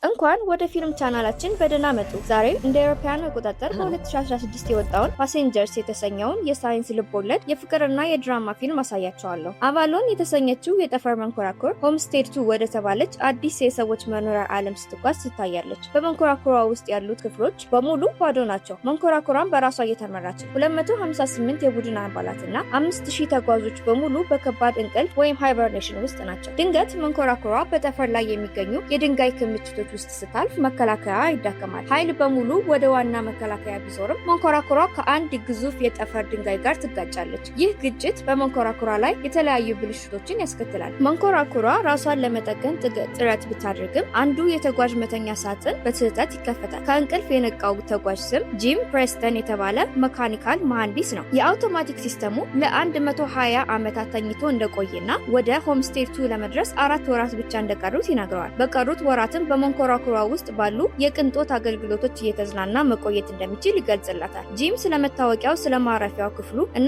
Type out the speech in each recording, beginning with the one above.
እንኳን ወደ ፊልም ቻናላችን በደህና መጡ። ዛሬ እንደ አውሮፓውያን አቆጣጠር በ2016 የወጣውን ፓሴንጀርስ የተሰኘውን የሳይንስ ልቦለድ የፍቅርና የድራማ ፊልም አሳያቸዋለሁ። አቫሎን የተሰኘችው የጠፈር መንኮራኩር ሆምስቴድ 2 ወደ ተባለች አዲስ የሰዎች መኖሪያ ዓለም ስትጓዝ ትታያለች። በመንኮራኩሯ ውስጥ ያሉት ክፍሎች በሙሉ ባዶ ናቸው። መንኮራኩሯን በራሷ እየተመራች 258 የቡድን አባላትና 5000 ተጓዦች በሙሉ በከባድ እንቅልፍ ወይም ሃይበርኔሽን ውስጥ ናቸው። ድንገት መንኮራኩሯ በጠፈር ላይ የሚገኙ የድንጋይ ክምችቶች ውስጥ ስታልፍ መከላከያ ይዳከማል። ኃይል በሙሉ ወደ ዋና መከላከያ ቢዞርም መንኮራኩሯ ከአንድ ግዙፍ የጠፈር ድንጋይ ጋር ትጋጫለች። ይህ ግጭት በመንኮራኩሯ ላይ የተለያዩ ብልሽቶችን ያስከትላል። መንኮራኩሯ ራሷን ለመጠገን ጥረት ብታደርግም አንዱ የተጓዥ መተኛ ሳጥን በስህተት ይከፈታል። ከእንቅልፍ የነቃው ተጓዥ ስም ጂም ፕሬስተን የተባለ መካኒካል መሐንዲስ ነው። የአውቶማቲክ ሲስተሙ ለ120 ዓመታት ተኝቶ እንደቆየና ወደ ሆምስቴድ 2 ለመድረስ 4 ወራት ብቻ እንደቀሩት ይነግረዋል። በቀሩት ወራትም በመንኮራኩሯ ውስጥ ባሉ የቅንጦት አገልግሎቶች እየተዝናና መቆየት እንደሚችል ይገልጽላታል። ጂም ስለመታወቂያው፣ ስለማረፊያው ክፍሉ እና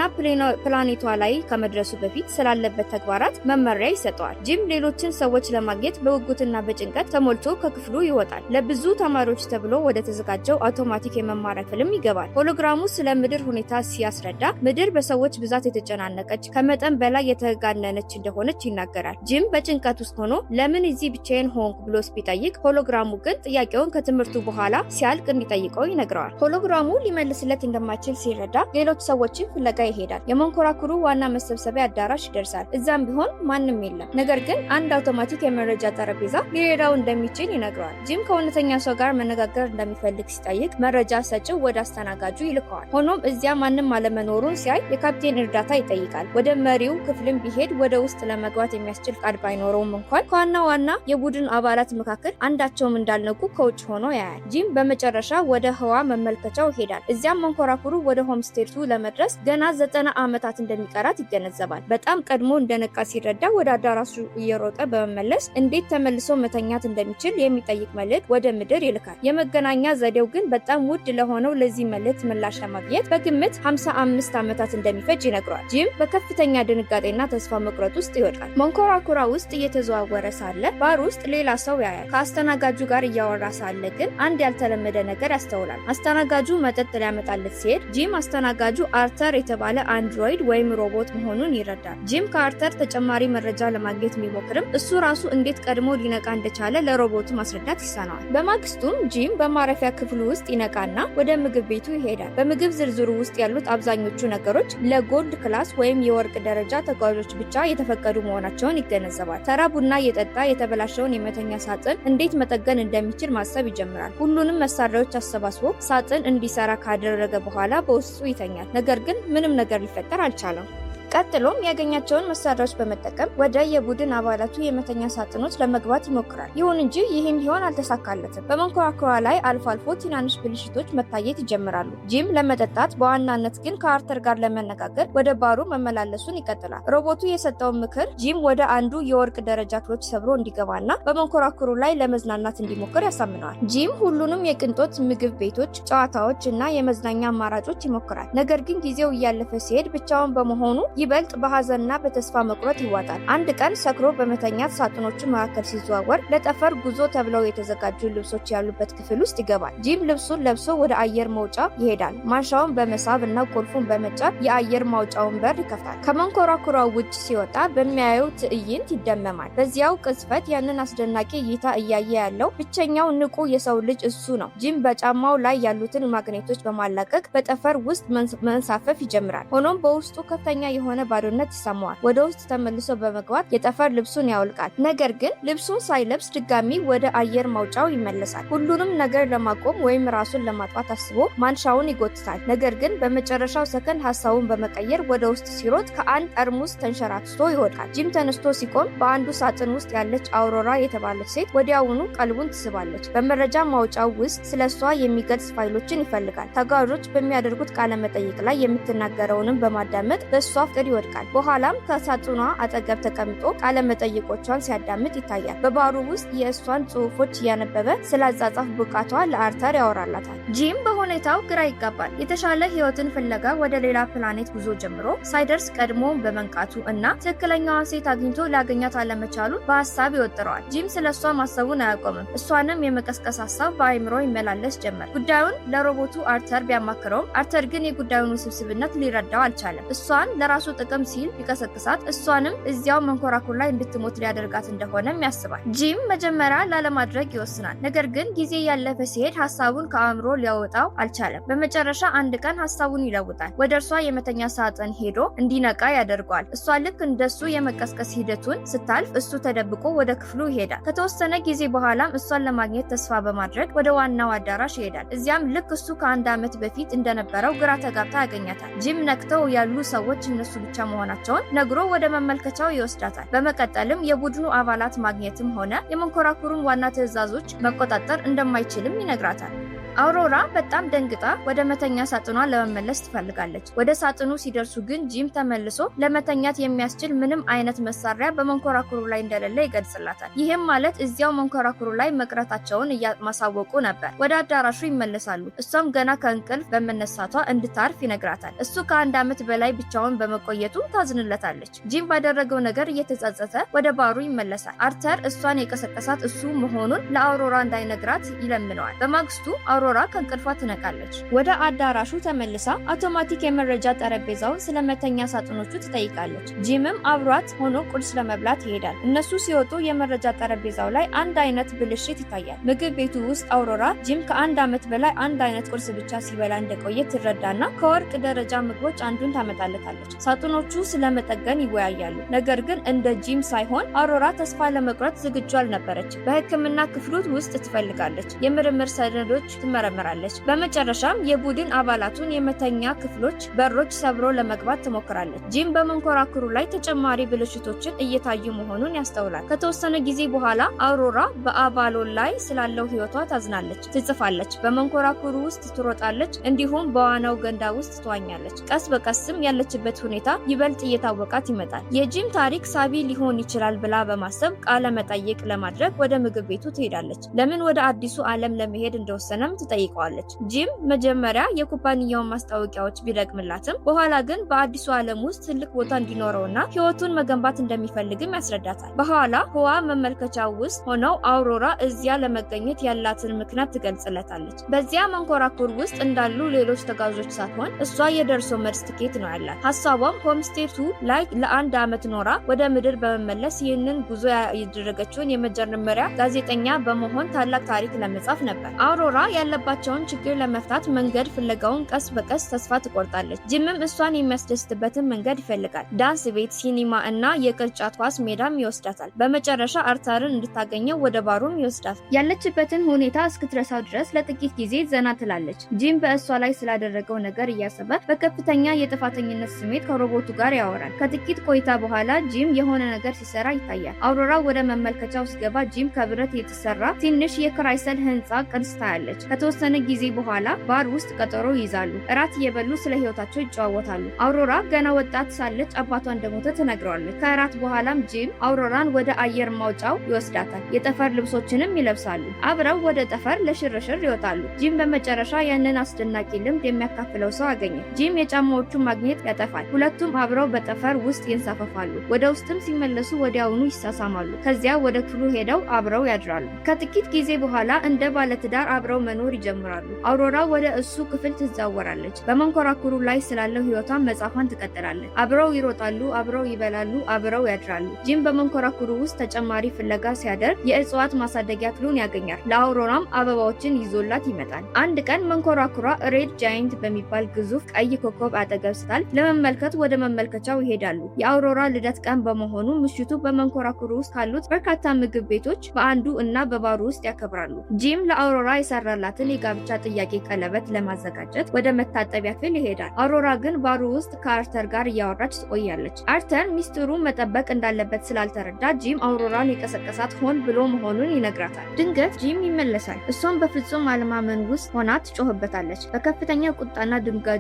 ፕላኔቷ ላይ ከመድረሱ በፊት ስላለበት ተግባራት መመሪያ ይሰጠዋል። ጂም ሌሎችን ሰዎች ለማግኘት በጉጉትና በጭንቀት ተሞልቶ ከክፍሉ ይወጣል። ለብዙ ተማሪዎች ተብሎ ወደ ተዘጋጀው አውቶማቲክ የመማሪያ ክፍልም ይገባል። ሆሎግራሙ ስለ ምድር ሁኔታ ሲያስረዳ ምድር በሰዎች ብዛት የተጨናነቀች ከመጠን በላይ የተጋነነች እንደሆነች ይናገራል። ጂም በጭንቀት ውስጥ ሆኖ ለምን እዚህ ብቻዬን ሆንኩ ብሎ ቢጠይቅ ሆሎግራሙ ግን ጥያቄውን ከትምህርቱ በኋላ ሲያልቅ እንዲጠይቀው ይነግረዋል። ሆሎግራሙ ሊመልስለት እንደማይችል ሲረዳ ሌሎች ሰዎችን ፍለጋ ይሄዳል። የመንኮራኩሩ ዋና መሰብሰቢያ አዳራሽ ይደርሳል። እዛም ቢሆን ማንም የለም። ነገር ግን አንድ አውቶማቲክ የመረጃ ጠረጴዛ ሊረዳው እንደሚችል ይነግረዋል። ጂም ከእውነተኛ ሰው ጋር መነጋገር እንደሚፈልግ ሲጠይቅ መረጃ ሰጪው ወደ አስተናጋጁ ይልከዋል። ሆኖም እዚያ ማንም አለመኖሩን ሲያይ የካፕቴን እርዳታ ይጠይቃል። ወደ መሪው ክፍልም ቢሄድ ወደ ውስጥ ለመግባት የሚያስችል ፍቃድ ባይኖረውም እንኳን ከዋና የቡድን አባላት መካከል አንዳቸውም እንዳልነቁ ከውጭ ሆኖ ያያል። ጂም በመጨረሻ ወደ ህዋ መመልከቻው ይሄዳል። እዚያም መንኮራኩሩ ወደ ሆምስቴድ 2 ለመድረስ ገና 90 ዓመታት እንደሚቀራት ይገነዘባል። በጣም ቀድሞ እንደነቃ ሲረዳ ወደ አዳራሹ እየሮጠ በመመለስ እንዴት ተመልሶ መተኛት እንደሚችል የሚጠይቅ መልእክት ወደ ምድር ይልካል። የመገናኛ ዘዴው ግን በጣም ውድ ለሆነው ለዚህ መልእክት ምላሽ ለማግኘት በግምት 55 ዓመታት እንደሚፈጅ ይነግረዋል። ጂም በከፍተኛ ድንጋጤና ተስፋ መቁረጥ ውስጥ ይወድቃል። መንኮራኩሯ ውስጥ እየተዘዋወረ ሳለ ባር ውስጥ ሌላ ሰው ያያል። ከአስተናጋጁ ጋር እያወራ ሳለ ግን አንድ ያልተለመደ ነገር ያስተውላል። አስተናጋጁ መጠጥ ሊያመጣለት ሲሄድ ጂም አስተናጋጁ አርተር የተባለ አንድሮይድ ወይም ሮቦት መሆኑን ይረዳል። ጂም ከአርተር ተጨማሪ መረጃ ለማግኘት ቢሞክርም እሱ ራሱ እንዴት ቀድሞ ሊነቃ እንደቻለ ለሮቦቱ ማስረዳት ይሳነዋል። በማግስቱም ጂም በማረፊያ ክፍሉ ውስጥ ይነቃና ወደ ምግብ ቤቱ ይሄዳል። በምግብ ዝርዝሩ ውስጥ ያሉት አብዛኞቹ ነገሮች ለጎልድ ክላስ ወይም የወርቅ ደረጃ ተጓዦች ብቻ የተፈቀዱ መሆናቸውን ይገነዘባል። ተራ ቡና እየጠጣ የተበላሸውን የመተኛ ሳጥን እንዴት መጠገን እንደሚችል ማሰብ ይጀምራል። ሁሉንም መሳሪያዎች አሰባስቦ ሳጥን እንዲሰራ ካደረገ በኋላ በውስጡ ይተኛል። ነገር ግን ምንም ነገር ሊፈጠር አልቻለም። ቀጥሎም ያገኛቸውን መሳሪያዎች በመጠቀም ወደ የቡድን አባላቱ የመተኛ ሳጥኖች ለመግባት ይሞክራል። ይሁን እንጂ ይህም ሊሆን አልተሳካለትም። በመንኮራኩሯ ላይ አልፎ አልፎ ትናንሽ ብልሽቶች መታየት ይጀምራሉ። ጂም ለመጠጣት በዋናነት ግን ከአርተር ጋር ለመነጋገር ወደ ባሩ መመላለሱን ይቀጥላል። ሮቦቱ የሰጠውን ምክር ጂም ወደ አንዱ የወርቅ ደረጃ ክፍሎች ሰብሮ እንዲገባና በመንኮራኩሩ ላይ ለመዝናናት እንዲሞክር ያሳምነዋል። ጂም ሁሉንም የቅንጦት ምግብ ቤቶች፣ ጨዋታዎች እና የመዝናኛ አማራጮች ይሞክራል። ነገር ግን ጊዜው እያለፈ ሲሄድ ብቻውን በመሆኑ ይበልጥ በሐዘንና በተስፋ መቁረጥ ይዋጣል። አንድ ቀን ሰክሮ በመተኛት ሳጥኖቹ መካከል ሲዘዋወር ለጠፈር ጉዞ ተብለው የተዘጋጁ ልብሶች ያሉበት ክፍል ውስጥ ይገባል። ጂም ልብሱን ለብሶ ወደ አየር መውጫ ይሄዳል። ማንሻውን በመሳብ እና ቁልፉን በመጫን የአየር ማውጫውን በር ይከፍታል። ከመንኮራኩሯ ውጭ ሲወጣ በሚያየው ትዕይንት ይደመማል። በዚያው ቅጽበት ያንን አስደናቂ እይታ እያየ ያለው ብቸኛው ንቁ የሰው ልጅ እሱ ነው። ጂም በጫማው ላይ ያሉትን ማግኔቶች በማላቀቅ በጠፈር ውስጥ መንሳፈፍ ይጀምራል። ሆኖም በውስጡ ከፍተኛ የሆነ ባዶነት ይሰማዋል። ወደ ውስጥ ተመልሶ በመግባት የጠፈር ልብሱን ያወልቃል። ነገር ግን ልብሱን ሳይለብስ ድጋሚ ወደ አየር ማውጫው ይመለሳል። ሁሉንም ነገር ለማቆም ወይም ራሱን ለማጥፋት አስቦ ማንሻውን ይጎትታል። ነገር ግን በመጨረሻው ሰከንድ ሐሳቡን በመቀየር ወደ ውስጥ ሲሮጥ ከአንድ ጠርሙስ ተንሸራትቶ ይወድቃል። ጂም ተነስቶ ሲቆም በአንዱ ሳጥን ውስጥ ያለች አውሮራ የተባለች ሴት ወዲያውኑ ቀልቡን ትስባለች። በመረጃ ማውጫው ውስጥ ስለሷ የሚገልጽ ፋይሎችን ይፈልጋል። ተጓዦች በሚያደርጉት ቃለ መጠይቅ ላይ የምትናገረውንም በማዳመጥ በሷ ውጥንቅጥ ይወድቃል። በኋላም ከሳጥኗ አጠገብ ተቀምጦ ቃለ መጠይቆቿን ሲያዳምጥ ይታያል። በባሩ ውስጥ የእሷን ጽሑፎች እያነበበ ስለ አጻጻፍ ብቃቷ ለአርተር ያወራላታል። ጂም በሁኔታው ግራ ይጋባል። የተሻለ ህይወትን ፍለጋ ወደ ሌላ ፕላኔት ጉዞ ጀምሮ ሳይደርስ ቀድሞ በመንቃቱ እና ትክክለኛዋን ሴት አግኝቶ ሊያገኛት አለመቻሉ በሀሳብ ይወጥረዋል። ጂም ስለ እሷ ማሰቡን አያቆምም። እሷንም የመቀስቀስ ሀሳብ በአይምሮ ይመላለስ ጀመር። ጉዳዩን ለሮቦቱ አርተር ቢያማክረውም አርተር ግን የጉዳዩን ውስብስብነት ሊረዳው አልቻለም። እሷን ለራሱ ጥቅም ሲል ቢቀሰቅሳት እሷንም እዚያው መንኮራኩር ላይ እንድትሞት ሊያደርጋት እንደሆነም ያስባል። ጂም መጀመሪያ ላለማድረግ ይወስናል። ነገር ግን ጊዜ ያለፈ ሲሄድ ሀሳቡን ከአእምሮ ሊያወጣው አልቻለም። በመጨረሻ አንድ ቀን ሀሳቡን ይለውጣል። ወደ እርሷ የመተኛ ሳጥን ሄዶ እንዲነቃ ያደርገዋል። እሷ ልክ እንደሱ የመቀስቀስ ሂደቱን ስታልፍ እሱ ተደብቆ ወደ ክፍሉ ይሄዳል። ከተወሰነ ጊዜ በኋላም እሷን ለማግኘት ተስፋ በማድረግ ወደ ዋናው አዳራሽ ይሄዳል። እዚያም ልክ እሱ ከአንድ ዓመት በፊት እንደነበረው ግራ ተጋብታ ያገኛታል። ጂም ነክተው ያሉ ሰዎች እነሱ ብቻ መሆናቸውን ነግሮ ወደ መመልከቻው ይወስዳታል። በመቀጠልም የቡድኑ አባላት ማግኘትም ሆነ የመንኮራኩሩን ዋና ትዕዛዞች መቆጣጠር እንደማይችልም ይነግራታል። አውሮራ በጣም ደንግጣ ወደ መተኛ ሳጥኗ ለመመለስ ትፈልጋለች። ወደ ሳጥኑ ሲደርሱ ግን ጂም ተመልሶ ለመተኛት የሚያስችል ምንም አይነት መሳሪያ በመንኮራኩሩ ላይ እንደሌለ ይገልጽላታል። ይህም ማለት እዚያው መንኮራኩሩ ላይ መቅረታቸውን እያማሳወቁ ነበር። ወደ አዳራሹ ይመለሳሉ። እሷም ገና ከእንቅልፍ በመነሳቷ እንድታርፍ ይነግራታል። እሱ ከአንድ ዓመት በላይ ብቻውን በመቆየቱ ታዝንለታለች። ጂም ባደረገው ነገር እየተጸጸተ ወደ ባሩ ይመለሳል። አርተር እሷን የቀሰቀሳት እሱ መሆኑን ለአውሮራ እንዳይነግራት ይለምነዋል። በማግስቱ አውሮራ ከእንቅልፏ ትነቃለች። ወደ አዳራሹ ተመልሳ አውቶማቲክ የመረጃ ጠረጴዛውን ስለ መተኛ ሳጥኖቹ ትጠይቃለች። ጂምም አብሯት ሆኖ ቁርስ ለመብላት ይሄዳል። እነሱ ሲወጡ የመረጃ ጠረጴዛው ላይ አንድ አይነት ብልሽት ይታያል። ምግብ ቤቱ ውስጥ አውሮራ ጂም ከአንድ ዓመት በላይ አንድ አይነት ቁርስ ብቻ ሲበላ እንደቆየ ትረዳና ከወርቅ ደረጃ ምግቦች አንዱን ታመጣለታለች። ሳጥኖቹ ስለመጠገን ይወያያሉ። ነገር ግን እንደ ጂም ሳይሆን አውሮራ ተስፋ ለመቁረጥ ዝግጁ አልነበረች። በሕክምና ክፍሉ ውስጥ ትፈልጋለች። የምርምር ሰነዶች ትመረምራለች። በመጨረሻም የቡድን አባላቱን የመተኛ ክፍሎች በሮች ሰብሮ ለመግባት ትሞክራለች። ጂም በመንኮራኩሩ ላይ ተጨማሪ ብልሽቶችን እየታዩ መሆኑን ያስተውላል። ከተወሰነ ጊዜ በኋላ አውሮራ በአባሎን ላይ ስላለው ህይወቷ ታዝናለች፣ ትጽፋለች፣ በመንኮራኩሩ ውስጥ ትሮጣለች፣ እንዲሁም በዋናው ገንዳ ውስጥ ትዋኛለች። ቀስ በቀስም ያለችበት ሁኔታ ይበልጥ እየታወቃት ይመጣል። የጂም ታሪክ ሳቢ ሊሆን ይችላል ብላ በማሰብ ቃለ መጠይቅ ለማድረግ ወደ ምግብ ቤቱ ትሄዳለች። ለምን ወደ አዲሱ ዓለም ለመሄድ እንደወሰነም ትጠይቀዋለች። ጂም መጀመሪያ የኩባንያውን ማስታወቂያዎች ቢደግምላትም በኋላ ግን በአዲሱ ዓለም ውስጥ ትልቅ ቦታ እንዲኖረውና ህይወቱን መገንባት እንደሚፈልግም ያስረዳታል። በኋላ ህዋ መመልከቻው ውስጥ ሆነው አውሮራ እዚያ ለመገኘት ያላትን ምክንያት ትገልጽለታለች። በዚያ መንኮራኩር ውስጥ እንዳሉ ሌሎች ተጓዦች ሳትሆን እሷ የደርሶ መልስ ትኬት ነው ያላት። ሀሳቧም ሆምስቴቱ ላይ ለአንድ ዓመት ኖራ ወደ ምድር በመመለስ ይህንን ጉዞ ያደረገችውን የመጀመሪያ ጋዜጠኛ በመሆን ታላቅ ታሪክ ለመጻፍ ነበር። አውሮራ ያለባቸውን ችግር ለመፍታት መንገድ ፍለጋውን ቀስ በቀስ ተስፋ ትቆርጣለች። ጂምም እሷን የሚያስደስትበትን መንገድ ይፈልጋል። ዳንስ ቤት፣ ሲኒማ እና የቅርጫት ኳስ ሜዳም ይወስዳታል። በመጨረሻ አርተርን እንድታገኘው ወደ ባሩም ይወስዳታል። ያለችበትን ሁኔታ እስክትረሳው ድረስ ለጥቂት ጊዜ ዘና ትላለች። ጂም በእሷ ላይ ስላደረገው ነገር እያሰበ በከፍተኛ የጥፋተኝነት ስሜት ከሮቦቱ ጋር ያወራል። ከጥቂት ቆይታ በኋላ ጂም የሆነ ነገር ሲሰራ ይታያል። አውሮራ ወደ መመልከቻው ሲገባ ጂም ከብረት የተሰራ ትንሽ የክራይሰል ህንፃ ቅርጽ ታያለች። ከተወሰነ ጊዜ በኋላ ባር ውስጥ ቀጠሮ ይይዛሉ። እራት እየበሉ ስለ ህይወታቸው ይጨዋወታሉ። አውሮራ ገና ወጣት ሳለች አባቷ እንደሞተ ትነግረዋለች። ከእራት በኋላም ጂም አውሮራን ወደ አየር ማውጫው ይወስዳታል። የጠፈር ልብሶችንም ይለብሳሉ። አብረው ወደ ጠፈር ለሽርሽር ይወጣሉ። ጂም በመጨረሻ ያንን አስደናቂ ልምድ የሚያካፍለው ሰው አገኘ። ጂም የጫማዎቹን ማግኘት ያጠፋል። ሁለቱም አብረው በጠፈር ውስጥ ይንሳፈፋሉ። ወደ ውስጥም ሲመለሱ ወዲያውኑ ይሳሳማሉ። ከዚያ ወደ ክፍሉ ሄደው አብረው ያድራሉ። ከጥቂት ጊዜ በኋላ እንደ ባለትዳር አብረው መኖር ይጀምራሉ። አውሮራ ወደ እሱ ክፍል ትዛወራለች። በመንኮራኩሩ ላይ ስላለው ህይወቷን መጻፏን ትቀጥላለች። አብረው ይሮጣሉ፣ አብረው ይበላሉ፣ አብረው ያድራሉ። ጂም በመንኮራኩሩ ውስጥ ተጨማሪ ፍለጋ ሲያደርግ የእጽዋት ማሳደጊያ ክፍሉን ያገኛል። ለአውሮራም አበባዎችን ይዞላት ይመጣል። አንድ ቀን መንኮራኩሯ ሬድ ጃይንት በሚባል ግዙፍ ቀይ ኮከብ አጠገብ ስታልፍ ለመመልከት ወደ መመልከቻው ይሄዳሉ። የአውሮራ ልደት ቀን በመሆኑ ምሽቱ በመንኮራኩሩ ውስጥ ካሉት በርካታ ምግብ ቤቶች በአንዱ እና በባሩ ውስጥ ያከብራሉ። ጂም ለአውሮራ የሰራላትን ያላትን የጋብቻ ጥያቄ ቀለበት ለማዘጋጀት ወደ መታጠቢያ ክፍል ይሄዳል። አውሮራ ግን ባሩ ውስጥ ከአርተር ጋር እያወራች ትቆያለች። አርተር ሚስጥሩን መጠበቅ እንዳለበት ስላልተረዳ ጂም አውሮራን የቀሰቀሳት ሆን ብሎ መሆኑን ይነግራታል። ድንገት ጂም ይመለሳል። እሷም በፍጹም አለማመን ውስጥ ሆና ትጮህበታለች። በከፍተኛ ቁጣና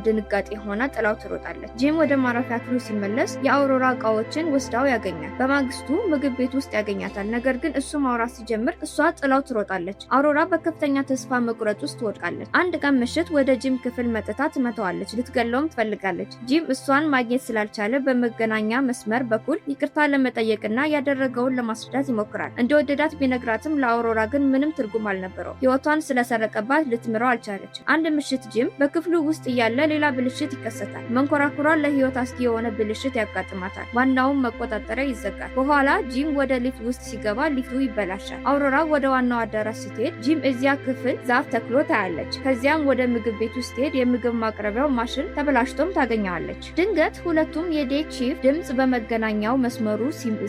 ድንጋጤ ሆና ጥላው ትሮጣለች። ጂም ወደ ማረፊያ ክፍሉ ሲመለስ የአውሮራ እቃዎችን ወስዳው ያገኛል። በማግስቱ ምግብ ቤት ውስጥ ያገኛታል። ነገር ግን እሱ ማውራት ሲጀምር እሷ ጥላው ትሮጣለች። አውሮራ በከፍተኛ ተስፋ መቁረጥ ውስጥ ትወድቃለች። አንድ ቀን ምሽት ወደ ጂም ክፍል መጥታ ትመታዋለች። ልትገለውም ትፈልጋለች። ጂም እሷን ማግኘት ስላልቻለ በመገናኛ መስመር በኩል ይቅርታ ለመጠየቅና ያደረገውን ለማስረዳት ይሞክራል። እንደወደዳት ቢነግራትም ለአውሮራ ግን ምንም ትርጉም አልነበረው። ህይወቷን ስለሰረቀባት ልትምረው አልቻለች። አንድ ምሽት ጂም በክፍሉ ውስጥ እያለ ሌላ ብልሽት ይከሰታል። መንኮራኩሯን ለህይወት አስጊ የሆነ ብልሽት ያጋጥማታል። ዋናውን መቆጣጠሪያ ይዘጋል። በኋላ ጂም ወደ ሊፍት ውስጥ ሲገባ ሊፍቱ ይበላሻል። አውሮራ ወደ ዋናው አዳራሽ ስትሄድ ጂም እዚያ ክፍል ዛፍ ተክሎ ታያለች። ከዚያም ወደ ምግብ ቤቱ ስትሄድ የምግብ ማቅረቢያው ማሽን ተበላሽቶም ታገኘዋለች። ድንገት ሁለቱም የዴክ ቺፍ ድምጽ በመገናኛው መስመሩ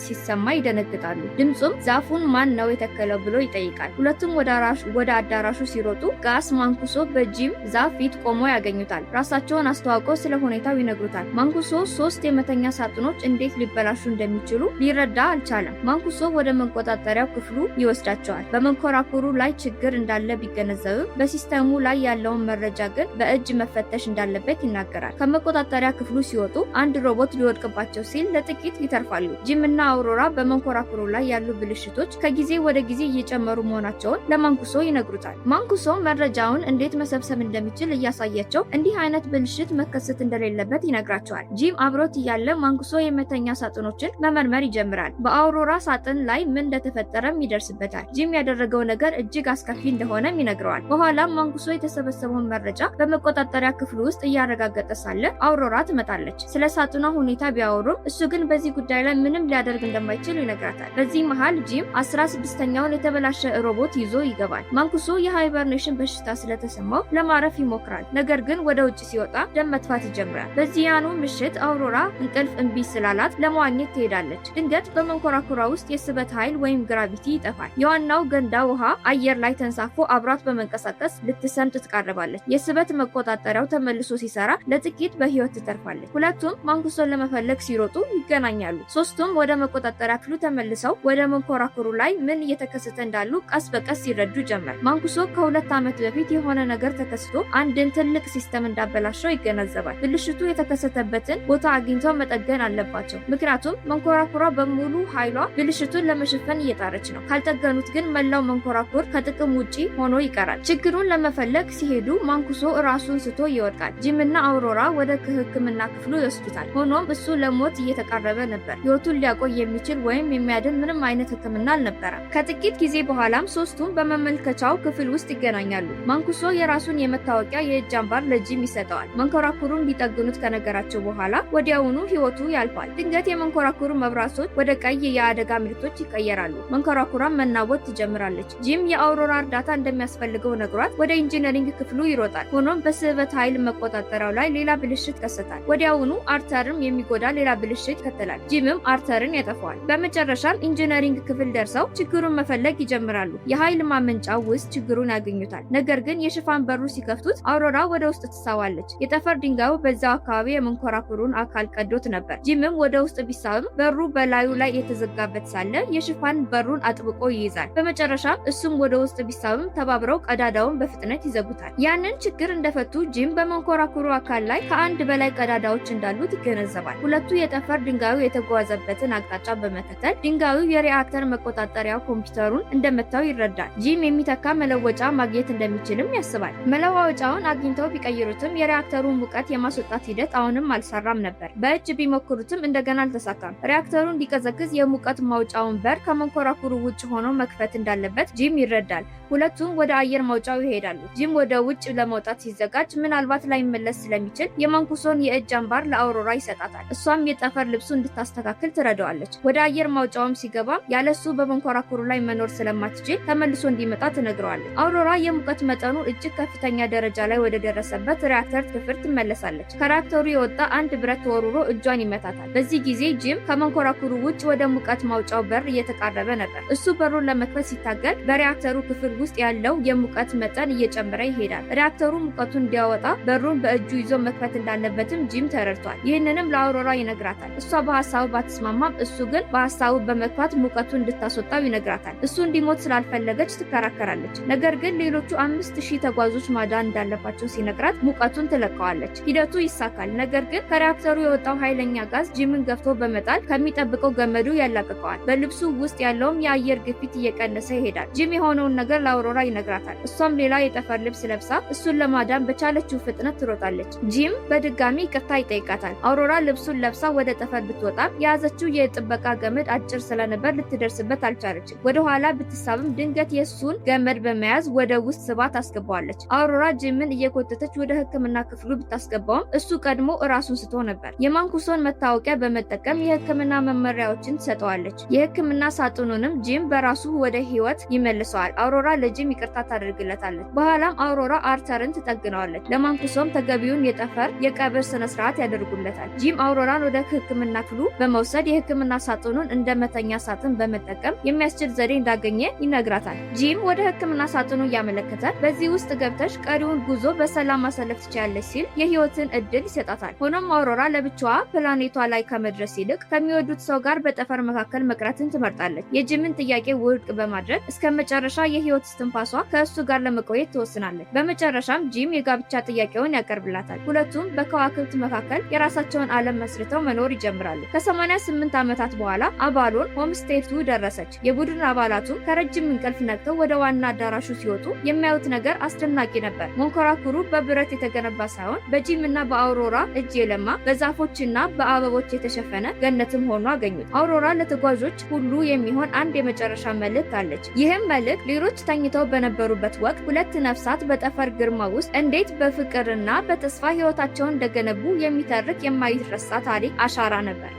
ሲሰማ ይደነግጣሉ። ድምጹም ዛፉን ማን ነው የተከለው ብሎ ይጠይቃል። ሁለቱም ወደ አዳራሹ ሲሮጡ ጋስ ማንኩሶ በጂም ዛፍ ፊት ቆሞ ያገኙታል። ራሳቸውን አስተዋውቀው ስለ ሁኔታው ይነግሩታል። ማንኩሶ 3 የመተኛ ሳጥኖች እንዴት ሊበላሹ እንደሚችሉ ሊረዳ አልቻለም። ማንኩሶ ወደ መቆጣጠሪያው ክፍሉ ይወስዳቸዋል። በመንኮራኩሩ ላይ ችግር እንዳለ ቢገነዘብም በሲስተሙ ላይ ያለውን መረጃ ግን በእጅ መፈተሽ እንዳለበት ይናገራል። ከመቆጣጠሪያ ክፍሉ ሲወጡ አንድ ሮቦት ሊወድቅባቸው ሲል ለጥቂት ይተርፋሉ። ጂም እና አውሮራ በመንኮራኩሩ ላይ ያሉ ብልሽቶች ከጊዜ ወደ ጊዜ እየጨመሩ መሆናቸውን ለማንኩሶ ይነግሩታል። ማንኩሶ መረጃውን እንዴት መሰብሰብ እንደሚችል እያሳያቸው እንዲህ አይነት ብልሽት መከሰት እንደሌለበት ይነግራቸዋል። ጂም አብሮት እያለ ማንኩሶ የመተኛ ሳጥኖችን መመርመር ይጀምራል። በአውሮራ ሳጥን ላይ ምን እንደተፈጠረም ይደርስበታል። ጂም ያደረገው ነገር እጅግ አስከፊ እንደሆነም ይነግረዋል። በኋላም ማንኩሶ የተሰበሰበውን መረጃ በመቆጣጠሪያ ክፍሉ ውስጥ እያረጋገጠ ሳለ አውሮራ ትመጣለች። ስለ ሳጥኗ ሁኔታ ቢያወሩም እሱ ግን በዚህ ጉዳይ ላይ ምንም ሊያደርግ እንደማይችል ይነግራታል። በዚህ መሃል ጂም 16ኛውን የተበላሸ ሮቦት ይዞ ይገባል። ማንኩሶ የሃይበርኔሽን በሽታ ስለተሰማው ለማረፍ ይሞክራል። ነገር ግን ወደ ውጭ ሲወጣ ደም መጥፋት ይጀምራል። በዚያኑ ምሽት አውሮራ እንቅልፍ እምቢ ስላላት ለመዋኘት ትሄዳለች። ድንገት በመንኮራኩሯ ውስጥ የስበት ኃይል ወይም ግራቪቲ ይጠፋል። የዋናው ገንዳ ውሃ አየር ላይ ተንሳፎ አብሯት በመንቀሳቀስ ልትሰምጥ ትቃረባለች። የስበት መቆጣጠሪያው ተመልሶ ሲሰራ ለጥቂት በህይወት ትተርፋለች። ሁለቱም ማንኩሶን ለመፈለግ ሲሮጡ ይገናኛሉ። ሶስቱም ወደ መቆጣጠሪያ ክፍሉ ተመልሰው ወደ መንኮራኩሩ ላይ ምን እየተከሰተ እንዳሉ ቀስ በቀስ ይረዱ ጀመር። ማንኩሶ ከ2 ዓመት በፊት የሆነ ነገር ተከስቶ አንድን ትልቅ ሲስተም እንዳበላሸው ይገነዘባል። ብልሽቱ የተከሰተበትን ቦታ አግኝተው መጠገን አለባቸው። ምክንያቱም መንኮራኩሯ በሙሉ ኃይሏ ብልሽቱን ለመሸፈን እየጣረች ነው። ካልጠገኑት ግን መላው መንኮራኩር ከጥቅም ውጪ ሆኖ ይቀራል። ችግሩን ለመፈለግ ሲሄዱ ማንኩሶ ራሱን ስቶ ይወድቃል። ጂም እና አውሮራ ወደ ሕክምና ክፍሉ ይወስዱታል። ሆኖም እሱ ለሞት እየተቃረበ ነበር። ህይወቱን ሊያቆይ የሚችል ወይም የሚያድን ምንም አይነት ሕክምና አልነበረም። ከጥቂት ጊዜ በኋላም ሶስቱም በመመልከቻው ክፍል ውስጥ ይገናኛሉ። ማንኩሶ የራሱን የመታወቂያ የእጅ አምባር ለጂም ይሰጠዋል። መንኮራኩሩን ሊጠግኑት ከነገራቸው በኋላ ወዲያውኑ ህይወቱ ያልፋል። ድንገት የመንኮራኩሩ መብራቶች ወደ ቀይ የአደጋ ምልክቶች ይቀየራሉ። መንኮራኩሯን መናወጥ ትጀምራለች። ጂም የአውሮራ እርዳታ እንደሚያስፈልገው ነግሯት ወደ ኢንጂነሪንግ ክፍሉ ይሮጣል። ሆኖም በስበት ኃይል መቆጣጠሪያው ላይ ሌላ ብልሽት ይከሰታል። ወዲያውኑ አርተርም የሚጎዳ ሌላ ብልሽት ይከተላል። ጂምም አርተርን ያጠፋዋል። በመጨረሻም ኢንጂነሪንግ ክፍል ደርሰው ችግሩን መፈለግ ይጀምራሉ። የኃይል ማመንጫው ውስጥ ችግሩን ያገኙታል። ነገር ግን የሽፋን በሩ ሲከፍቱት አውሮራ ወደ ውስጥ ትሳባለች። የጠፈር ድንጋዩ በዛው አካባቢ የመንኮራኩሩን አካል ቀዶት ነበር። ጂምም ወደ ውስጥ ቢሳብም በሩ በላዩ ላይ የተዘጋበት ሳለ የሽፋን በሩን አጥብቆ ይይዛል። በመጨረሻም እሱም ወደ ውስጥ ቢሳብም ተባብረው ቀዳዳውን በፍጥነት ይዘጉታል። ያንን ችግር እንደፈቱ ጂም በመንኮራኩሩ አካል ላይ ከአንድ በላይ ቀዳዳዎች እንዳሉት ይገነዘባል። ሁለቱ የጠፈር ድንጋዩ የተጓዘበትን አቅጣጫ በመከተል ድንጋዩ የሪአክተር መቆጣጠሪያ ኮምፒውተሩን እንደመታው ይረዳል። ጂም የሚተካ መለወጫ ማግኘት እንደሚችልም ያስባል። መለዋወጫውን አግኝተው ቢቀይሩትም የሪአክተሩን ሙቀት የማስወጣት ሂደት አሁንም አልሰራም ነበር። በእጅ ቢሞክሩትም እንደገና አልተሳካም። ሪአክተሩ እንዲቀዘቅዝ የሙቀት ማውጫውን በር ከመንኮራኩሩ ውጭ ሆኖ መክፈት እንዳለበት ጂም ይረዳል። ሁለቱም ወደ አየር ማውጫው ይሄዳሉ። ጂም ወደ ውጭ ለመውጣት ሲዘጋጅ ምናልባት ላይመለስ ስለሚችል የማንኩሶን የእጅ አምባር ለአውሮራ ይሰጣታል። እሷም የጠፈር ልብሱ እንድታስተካክል ትረዳዋለች። ወደ አየር ማውጫውም ሲገባ ያለሱ በመንኮራኩሩ ላይ መኖር ስለማትችል ተመልሶ እንዲመጣ ትነግረዋለች። አውሮራ የሙቀት መጠኑ እጅግ ከፍተኛ ደረጃ ላይ ወደ ደረሰበት ሪአክተር ክፍል ትመለሳለች። ከሪአክተሩ የወጣ አንድ ብረት ተወርውሮ እጇን ይመታታል። በዚህ ጊዜ ጂም ከመንኮራኩሩ ውጭ ወደ ሙቀት ማውጫው በር እየተቃረበ ነበር። እሱ በሩን ለመክፈት ሲታገል በሪአክተሩ ክፍል ውስጥ ያለው የሙቀት የሙቀት መጠን እየጨመረ ይሄዳል። ሪያክተሩ ሙቀቱን እንዲያወጣ በሩን በእጁ ይዞ መክፈት እንዳለበትም ጂም ተረድቷል። ይህንንም ለአውሮራ ይነግራታል። እሷ በሐሳቡ ባትስማማም እሱ ግን በሐሳቡ በመግፋት ሙቀቱን እንድታስወጣው ይነግራታል። እሱ እንዲሞት ስላልፈለገች ትከራከራለች። ነገር ግን ሌሎቹ 5000 ተጓዦች ማዳን እንዳለባቸው ሲነግራት ሙቀቱን ትለቀዋለች። ሂደቱ ይሳካል። ነገር ግን ከሪያክተሩ የወጣው ኃይለኛ ጋዝ ጂምን ገፍቶ በመጣል ከሚጠብቀው ገመዱ ያላቅቀዋል። በልብሱ ውስጥ ያለውም የአየር ግፊት እየቀነሰ ይሄዳል። ጂም የሆነውን ነገር ለአውሮራ ይነግራታል። እሷም ሌላ የጠፈር ልብስ ለብሳ እሱን ለማዳን በቻለችው ፍጥነት ትሮጣለች። ጂም በድጋሚ ይቅርታ ይጠይቃታል። አውሮራ ልብሱን ለብሳ ወደ ጠፈር ብትወጣም የያዘችው የጥበቃ ገመድ አጭር ስለነበር ልትደርስበት አልቻለችም። ወደ ኋላ ብትሳብም ድንገት የሱን ገመድ በመያዝ ወደ ውስጥ ስባ ታስገባዋለች። አውሮራ ጂምን እየጎተተች ወደ ሕክምና ክፍሉ ብታስገባውም እሱ ቀድሞ ራሱን ስቶ ነበር። የማንኩሶን መታወቂያ በመጠቀም የሕክምና መመሪያዎችን ትሰጠዋለች። የሕክምና ሳጥኑንም ጂም በራሱ ወደ ህይወት ይመልሰዋል። አውሮራ ለጂም ይቅርታ ታደርግለታለች። በኋላም አውሮራ አርተርን ትጠግነዋለች። ለማንኩሶም ተገቢውን የጠፈር የቀብር ስነስርዓት ያደርጉለታል። ጂም አውሮራን ወደ ሕክምና ክፍሉ በመውሰድ የሕክምና ሳጥኑን እንደ መተኛ ሳጥን በመጠቀም የሚያስችል ዘዴ እንዳገኘ ይነግራታል። ጂም ወደ ሕክምና ሳጥኑ እያመለከተ በዚህ ውስጥ ገብተሽ ቀሪውን ጉዞ በሰላም ማሳለፍ ትችያለሽ ሲል የህይወትን እድል ይሰጣታል። ሆኖም አውሮራ ለብቻዋ ፕላኔቷ ላይ ከመድረስ ይልቅ ከሚወዱት ሰው ጋር በጠፈር መካከል መቅረትን ትመርጣለች። የጂምን ጥያቄ ውድቅ በማድረግ እስከ መጨረሻ የህይወት እስትንፋሷ ከእሱ ጋር ለመቆየት ትወስናለች። በመጨረሻም ጂም የጋብቻ ጥያቄውን ያቀርብላታል። ሁለቱም በከዋክብት መካከል የራሳቸውን ዓለም መስርተው መኖር ይጀምራሉ። ከ88 ዓመታት በኋላ አባሎን ሆምስቴቱ ደረሰች። የቡድን አባላቱም ከረጅም እንቅልፍ ነቅተው ወደ ዋና አዳራሹ ሲወጡ የሚያዩት ነገር አስደናቂ ነበር። መንኮራኩሩ በብረት የተገነባ ሳይሆን በጂም እና በአውሮራ እጅ የለማ በዛፎችና በአበቦች የተሸፈነ ገነትም ሆኖ አገኙት። አውሮራ ለተጓዦች ሁሉ የሚሆን አንድ የመጨረሻ መልእክት አለች። ይህም መልእክት ሌሎች ተኝተው በነበሩበት ወቅት ሁለት ነፍሳት በጠፈር ግርማ ውስጥ እንዴት በፍቅርና በተስፋ ህይወታቸውን እንደገነቡ የሚተርክ የማይረሳ ታሪክ አሻራ ነበር።